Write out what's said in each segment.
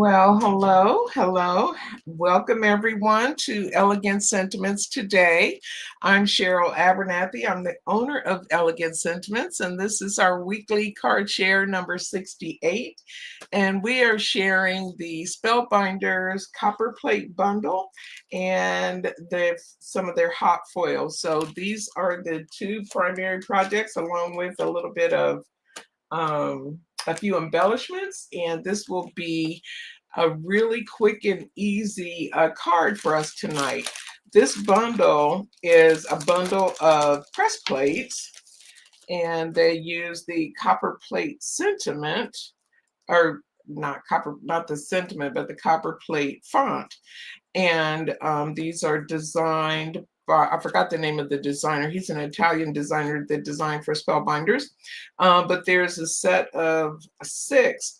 Well, hello. Welcome everyone to Elegant Sentiments today. I'm Sheryl Abernathy. I'm the owner of Elegant Sentiments, and this is our weekly card share number 68. And we are sharing the Spellbinders Copperplate bundle and some of their hot foils. So these are the two primary projects, along with a little bit of a few embellishments, and this will be a really quick and easy card for us tonight. This bundle is a bundle of press plates, and they use the Copperplate sentiment, or not the sentiment, but the Copperplate font. And these are designed by, I forgot the name of the designer. He's an Italian designer that designed for Spellbinders. But there's a set of 6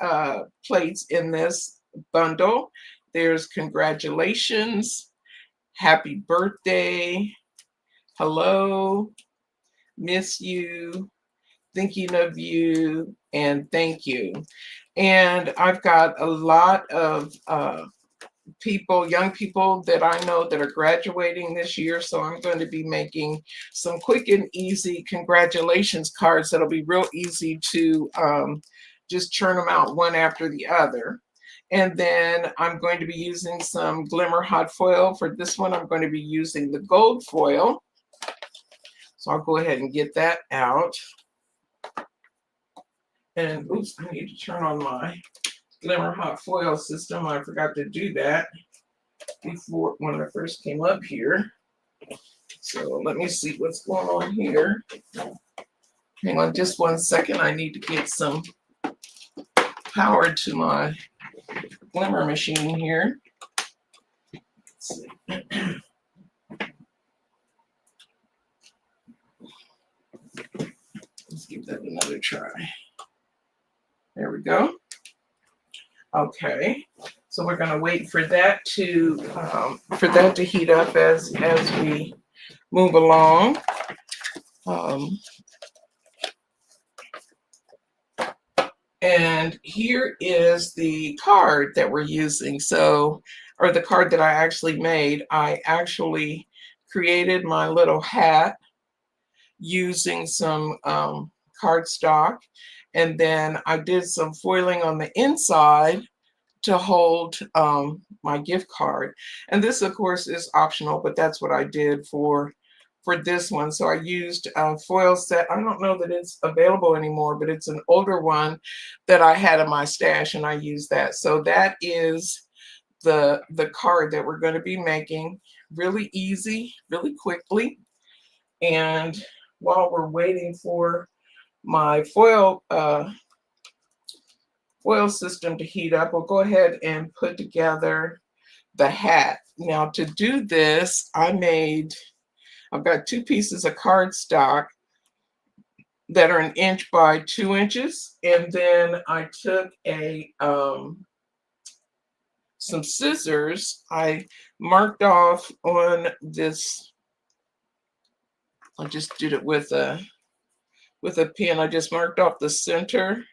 plates in this bundle. There's congratulations, happy birthday, hello, miss you, thinking of you, and thank you. And I've got a lot of young people that I know that are graduating this year. So I'm going to be making some quick and easy congratulations cards that'll be real easy to just churn them out one after the other. And then I'm going to be using some glimmer hot foil. For this one, I'm going to be using the gold foil. So I'll go ahead and get that out. And oops, I need to turn on my glimmer hot foil system. I forgot to do that before when I first came up here. So let me see what's going on here. Hang on just one second. I need to get some power to my glimmer machine here. Let's see. Let's give that another try. There we go. Okay, so we're going to wait for that to heat up as we move along. And here is the card that we're using. So, or the card that I actually made. I actually created my little hat using some cardstock, and then I did some foiling on the inside to hold my gift card. And this, of course, is optional, but that's what I did for this one. So I used a foil set. I don't know that it's available anymore, but it's an older one that I had in my stash, and I used that. So that is the card that we're going to be making. Really easy, really quickly. And while we're waiting for my foil system to heat up, we'll go ahead and put together the hat. Now to do this, I've got 2 pieces of cardstock that are 1 inch by 2 inches, and then I took some scissors. I marked off on this. I just did it with a pen. I just marked off the center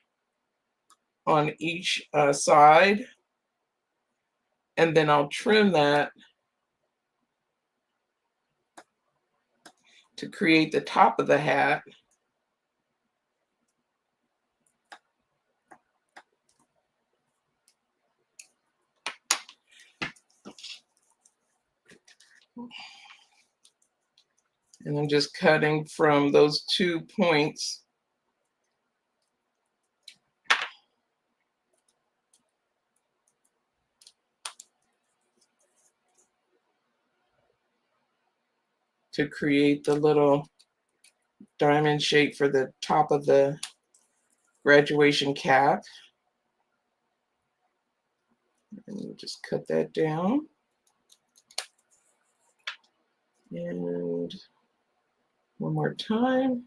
on each side, and then I'll trim that to create the top of the hat. And I'm just cutting from those 2 points. To create the little diamond shape for the top of the graduation cap. And we'll just cut that down. And one more time.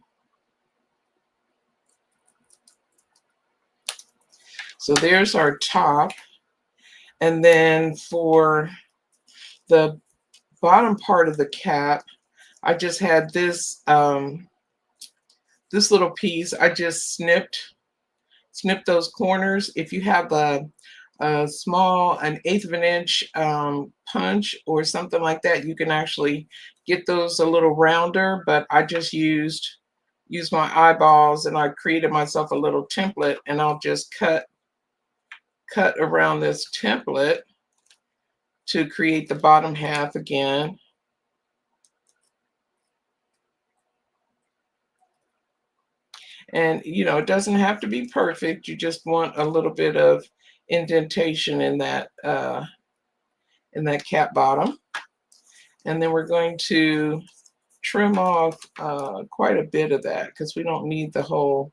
So there's our top. And then for the bottom part of the cap, I just had this this little piece. I just snipped those corners. If you have a a small, an eighth of an inch punch or something like that, you can actually get those a little rounder, but I just used my eyeballs, and I created myself a little template, and I'll just cut around this template to create the bottom half again. And you know, it doesn't have to be perfect. You just want a little bit of indentation in that cap bottom. And then we're going to trim off quite a bit of that because we don't need the whole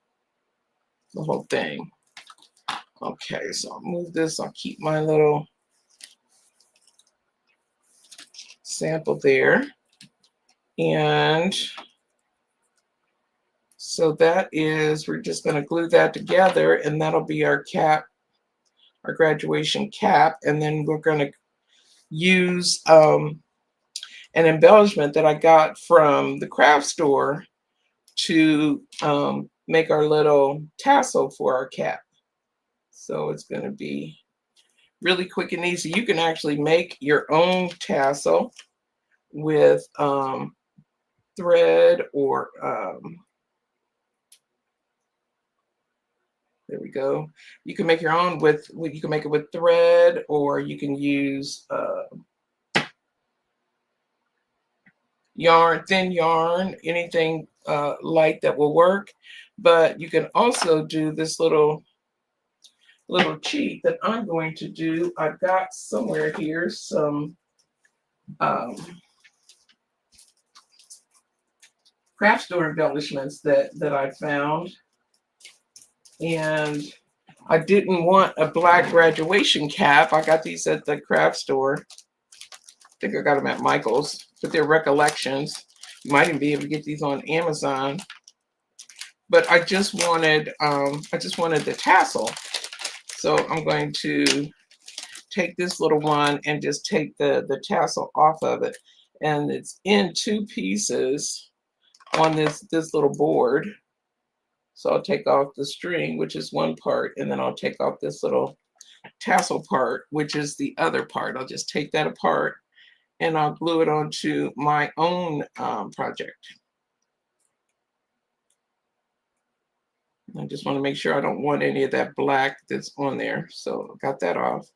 thing. Okay, so I'll move this. I'll keep my little sample there. And so that is, we're just going to glue that together, and that'll be our cap, our graduation cap. And then we're going to use an embellishment that I got from the craft store to make our little tassel for our cap. So it's going to be really quick and easy. You can actually make your own tassel with thread, or there we go. You can make your own with, you can make it with thread, or you can use yarn, thin yarn, anything light that will work. But you can also do this little cheat that I'm going to do. I've got somewhere here some craft store embellishments that I found, and I didn't want a black graduation cap. I got these at the craft store. I think I got them at Michael's, but they're recollections. You might even be able to get these on Amazon. But I just wanted the tassel. So I'm going to take this little one and just take the tassel off of it. And it's in two pieces on this little board. So I'll take off the string, which is one part, and then I'll take off this little tassel part, which is the other part. I'll just take that apart, and I'll glue it onto my own project. I just want to make sure I don't want any of that black that's on there. So I got that off.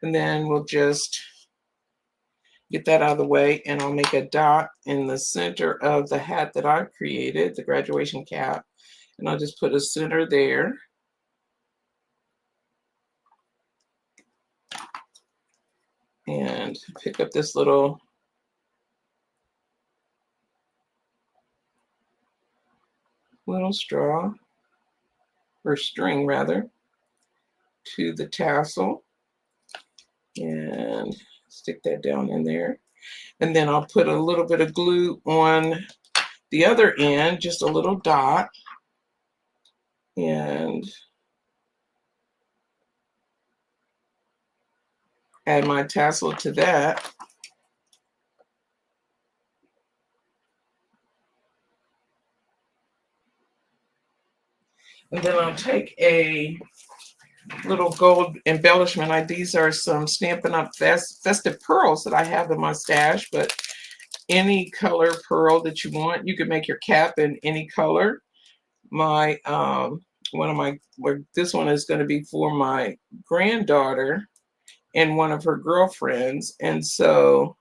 And then we'll just get that out of the way, and I'll make a dot in the center of the hat that I've created, the graduation cap. And I'll just put a center there. And pick up this little straw, or string rather, to the tassel, and stick that down in there. And then I'll put a little bit of glue on the other end, just a little dot, and add my tassel to that. And then I'll take a little gold embellishment. These are some Stampin' Up! Festive pearls that I have in my stash, but any color pearl that you want. You can make your cap in any color. My this one is going to be for my granddaughter and one of her girlfriends, and so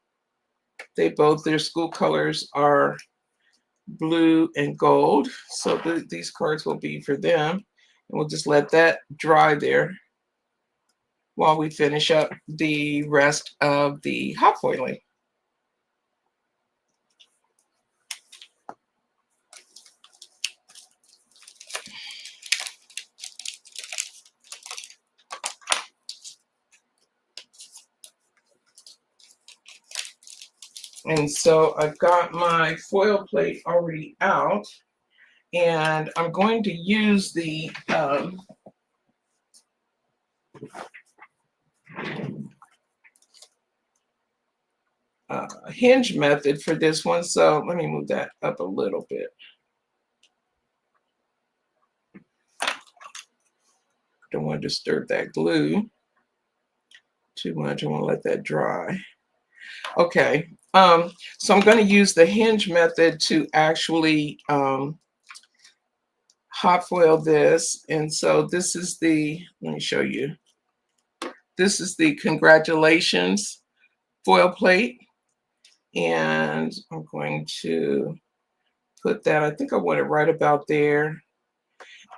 their school colors are blue and gold, so these cards will be for them. And we'll just let that dry there while we finish up the rest of the hot foiling. And so I've got my foil plate already out, and I'm going to use the hinge method for this one. So let me move that up a little bit. Don't want to disturb that glue. too much. I want to let that dry. Okay. So I'm going to use the hinge method to actually hot foil this. And so this is the, let me show you. This is the congratulations foil plate. And I'm going to put that, I think I want it right about there.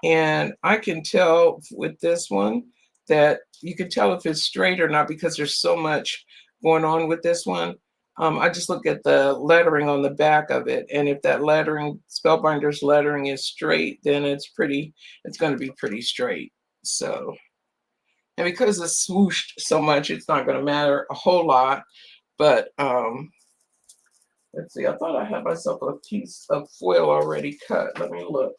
And I can tell with this one that you can tell if it's straight or not because there's so much going on with this one. I just look at the lettering on the back of it, and if that lettering, Spellbinders lettering, is straight, then it's going to be pretty straight. So, and because it's swooshed so much, it's not going to matter a whole lot. But let's see, I thought I had myself a piece of foil already cut. Let me look.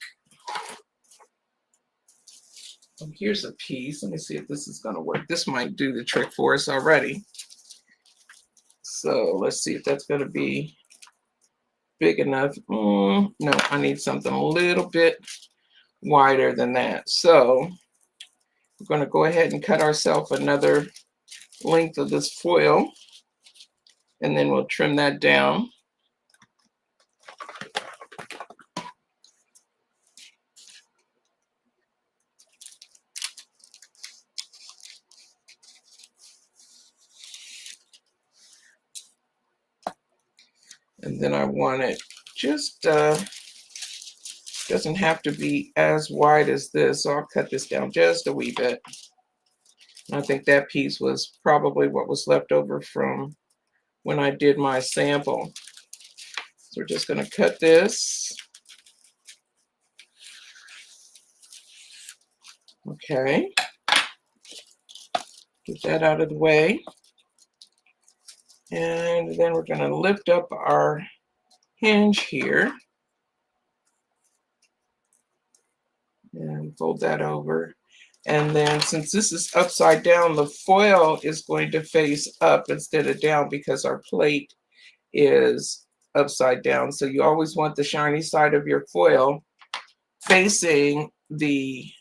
Here's a piece. Let me see if this is going to work. This might do the trick for us already. So let's see if that's going to be big enough. No, I need something a little bit wider than that. So we're going to go ahead and cut ourselves another length of this foil, and then we'll trim that down. And then I want it just, doesn't have to be as wide as this, so I'll cut this down just a wee bit. And I think that piece was probably what was left over from when I did my sample. So we're just going to cut this. Okay. Get that out of the way. And then we're going to lift up our hinge here and fold that over. And then since this is upside down, the foil is going to face up instead of down because our plate is upside down. So you always want the shiny side of your foil facing the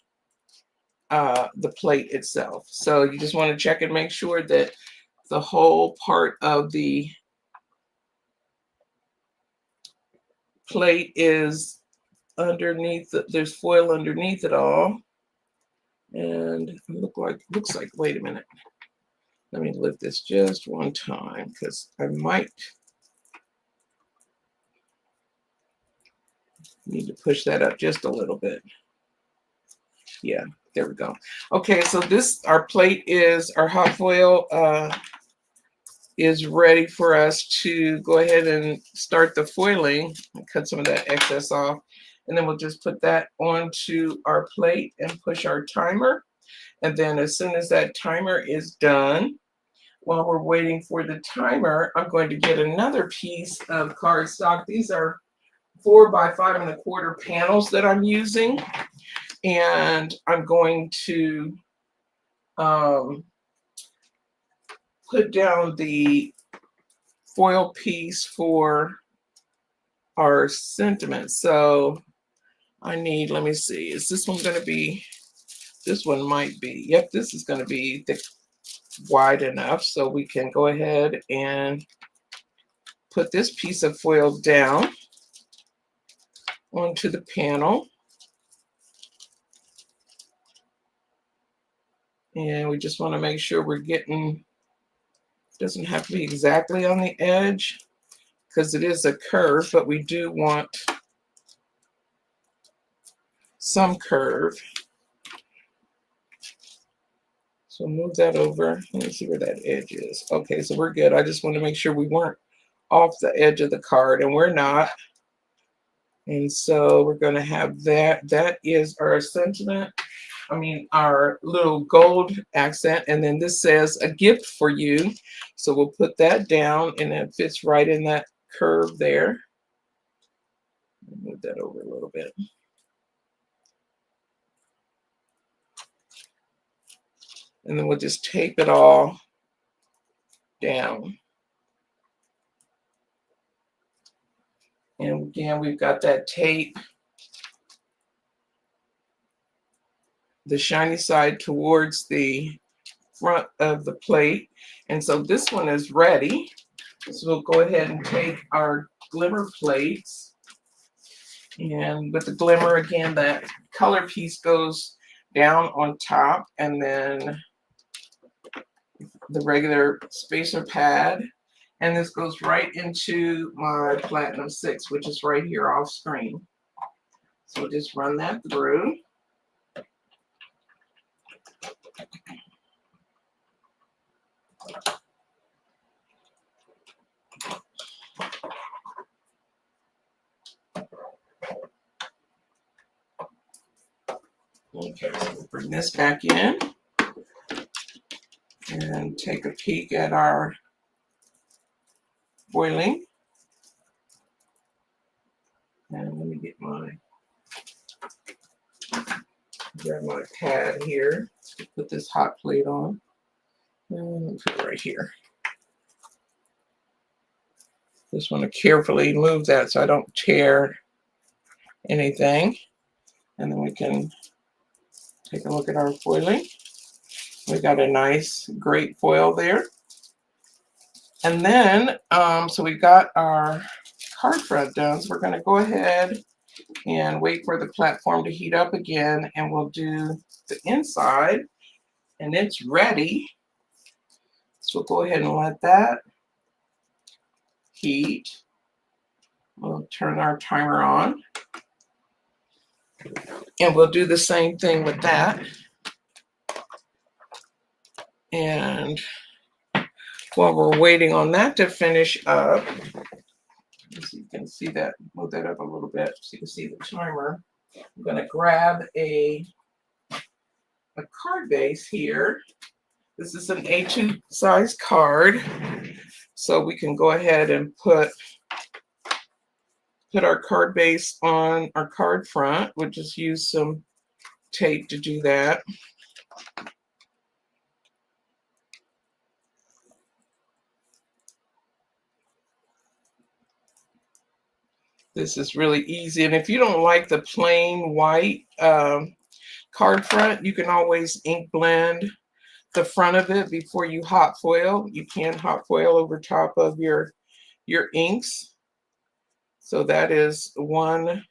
plate itself. So you just want to check and make sure that the whole part of the plate is underneath, there's foil underneath it all. And it looks like, wait a minute. Let me lift this just one time because I might need to push that up just a little bit. Yeah, there we go. Okay, so our plate is, our hot foil is ready for us to go ahead and start the foiling. I'll cut some of that excess off, and then we'll just put that onto our plate and push our timer. And then as soon as that timer is done, while we're waiting for the timer, I'm going to get another piece of cardstock. These are 4 by 5 1/4 panels that I'm using, and I'm going to put down the foil piece for our sentiment. So I need, let me see, is this one going to be, this one might be, yep, this is going to be thick, wide enough, so we can go ahead and put this piece of foil down onto the panel. And we just want to make sure we're getting, doesn't have to be exactly on the edge because it is a curve, but we do want some curve. So move that over. Let me see where that edge is. Okay, so we're good. I just want to make sure we weren't off the edge of the card, and we're not. And so we're going to have that. That is our sentiment. I mean, our little gold accent. And then this says a gift for you. So we'll put that down, and it fits right in that curve there. Move that over a little bit. And then we'll just tape it all down. And again, we've got that tape, the shiny side towards the front of the plate. And so this one is ready. So we'll go ahead and take our glimmer plates. And with the glimmer, again, that color piece goes down on top, and then the regular spacer pad. And this goes right into my Platinum 6, which is right here off screen. So we'll just run that through. Okay, so we'll bring this back in and take a peek at our foiling. And let me grab my pad here to put this hot plate on. And put it right here. Just want to carefully move that so I don't tear anything. And then we can take a look at our foiling. We got a nice, great foil there. And then, so we got our card front done. So we're going to go ahead and wait for the platform to heat up again, and we'll do the inside, and it's ready. So we'll go ahead and let that heat. We'll turn our timer on, and we'll do the same thing with that. And while we're waiting on that to finish up, so you can see that, move that up a little bit so you can see the timer. I'm going to grab a card base here. This is an A2 size card, so we can go ahead and put our card base on our card front. We'll just use some tape to do that. This is really easy, and if you don't like the plain white card front, you can always ink blend the front of it before you hot foil. You can hot foil over top of your inks. So that is one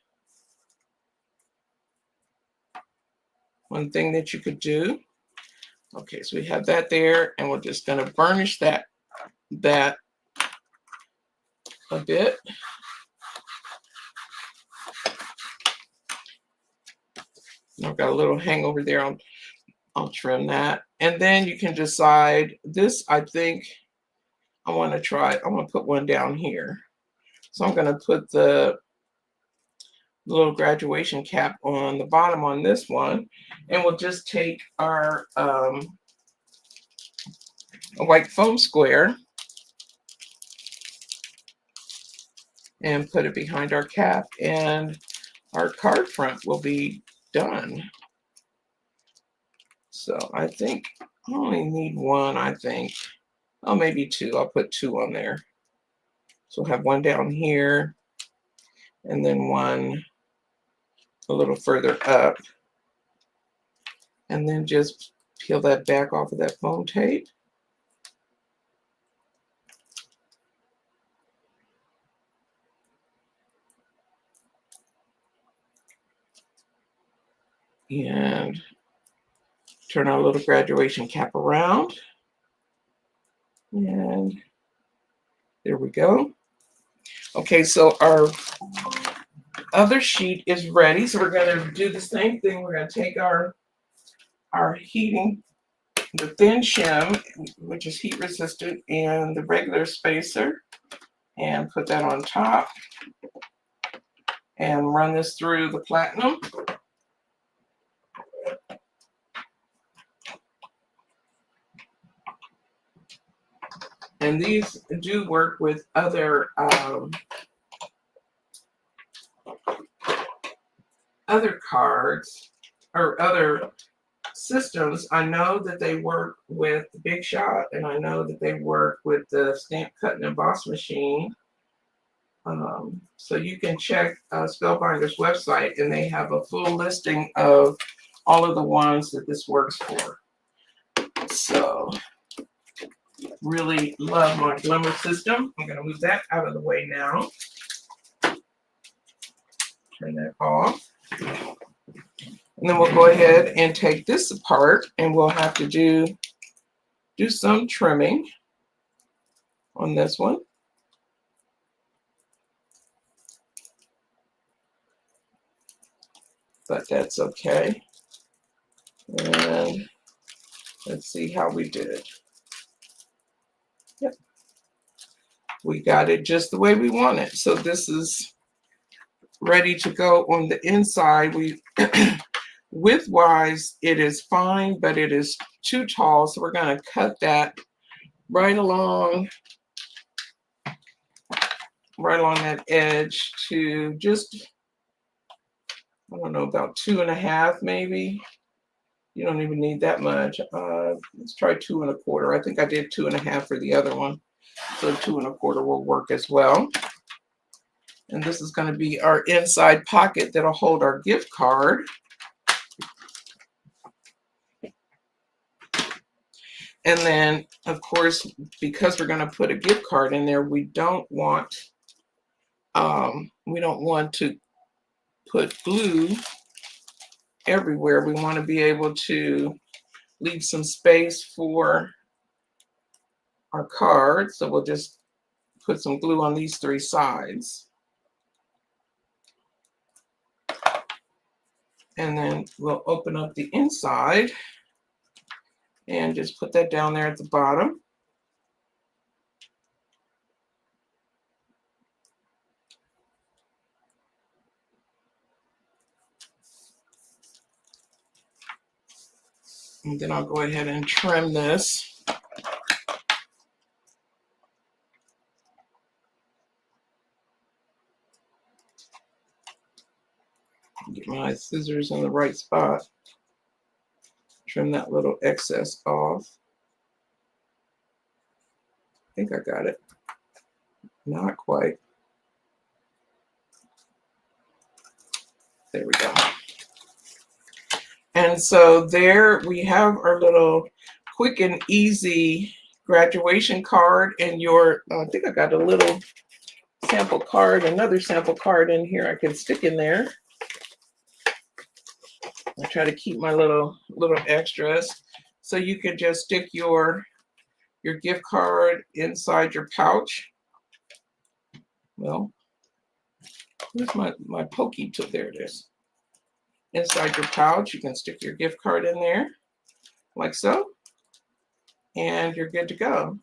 thing that you could do. Okay, so we have that there, and we're just going to burnish that a bit. I've got a little hangover there. I'll trim that. And then you can decide this. I think I want to try. I want to put one down here. So I'm going to put the little graduation cap on the bottom on this one. And we'll just take our a white foam square and put it behind our cap. And our card front will be done. So I think I only need one, I think. Oh, maybe two. I'll put two on there. So we'll have one down here and then one a little further up. And then just peel that back off of that foam tape. And turn our little graduation cap around. And there we go. Okay, so our other sheet is ready. So we're going to do the same thing. We're going to take our heating, the thin shim, which is heat resistant, and the regular spacer, and put that on top. And run this through the platinum. And these do work with other cards or other systems. I know that they work with Big Shot, and I know that they work with the stamp cut and emboss machine. So you can check Spellbinders website, and they have a full listing of all of the ones that this works for. So So really love my glimmer system. I'm going to move that out of the way now. Turn that off. And then we'll go ahead and take this apart, and we'll have to do some trimming on this one. But that's okay. And let's see how we did. Yep. We got it just the way we want it. So this is ready to go on the inside. We width-wise, it is fine, but it is too tall. So we're going to cut that right along that edge to just, I don't know, about 2.5 maybe. You don't even need that much. Let's try 2 1/4. I think I did 2.5 for the other one. So 2 1/4 will work as well. And this is going to be our inside pocket that'll hold our gift card. And then, of course, because we're going to put a gift card in there, we don't want to put glue everywhere. We want to be able to leave some space for our card. So we'll just put some glue on these 3 sides. And then we'll open up the inside and just put that down there at the bottom. And then I'll go ahead and trim this. Get my scissors in the right spot. Trim that little excess off. I think I got it. Not quite. There we go. And so there we have our little quick and easy graduation card. And your, I think I got a little sample card, another sample card in here I can stick in there. I try to keep my little extras. So you can just stick your gift card inside your pouch. Well, where's my pokey took? There it is. Inside your pouch, you can stick your gift card in there, like so, and you're good to go.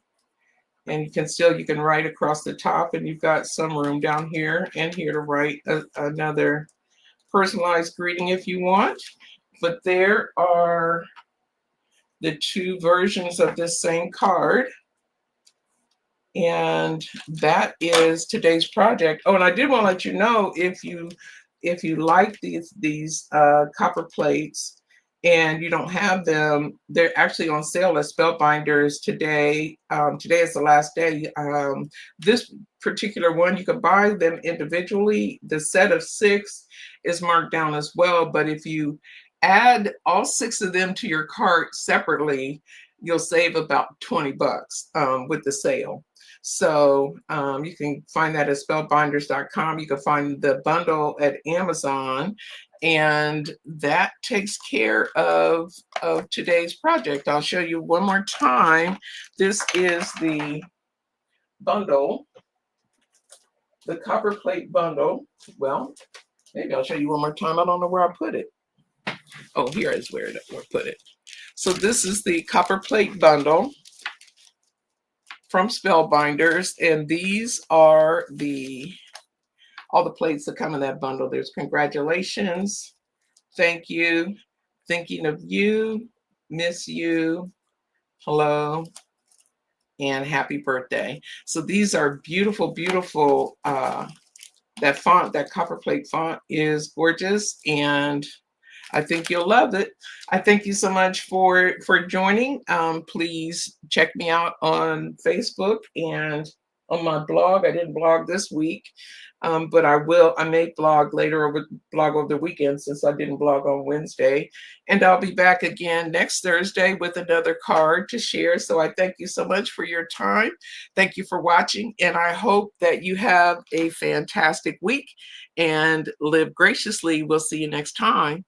And you can write across the top, and you've got some room down here and here to write another personalized greeting if you want. But there are the 2 versions of this same card. And that is today's project. Oh, and I did want to let you know, if you like these copper plates and you don't have them, they're actually on sale at Spellbinders today. Today is the last day. This particular one, you can buy them individually. The set of 6 is marked down as well, but if you add all 6 of them to your cart separately, you'll save about 20 bucks with the sale. So you can find that at spellbinders.com. You can find the bundle at Amazon, and that takes care of today's project. I'll show you one more time. This is the bundle, the Copperplate bundle. Well, maybe I'll show you one more time. I don't know where I put it. Oh, here is where I put it. So this is the Copperplate bundle from Spellbinders, and these are all the plates that come in that bundle. There's congratulations, thank you, thinking of you, miss you, hello, and happy birthday. So these are beautiful, beautiful. That font, that Copperplate font is gorgeous, and I think you'll love it. I thank you so much for joining. Please check me out on Facebook and on my blog. I didn't blog this week, But I may blog over the weekend since I didn't blog on Wednesday. And I'll be back again next Thursday with another card to share. So I thank you so much for your time. Thank you for watching. And I hope that you have a fantastic week and live graciously. We'll see you next time.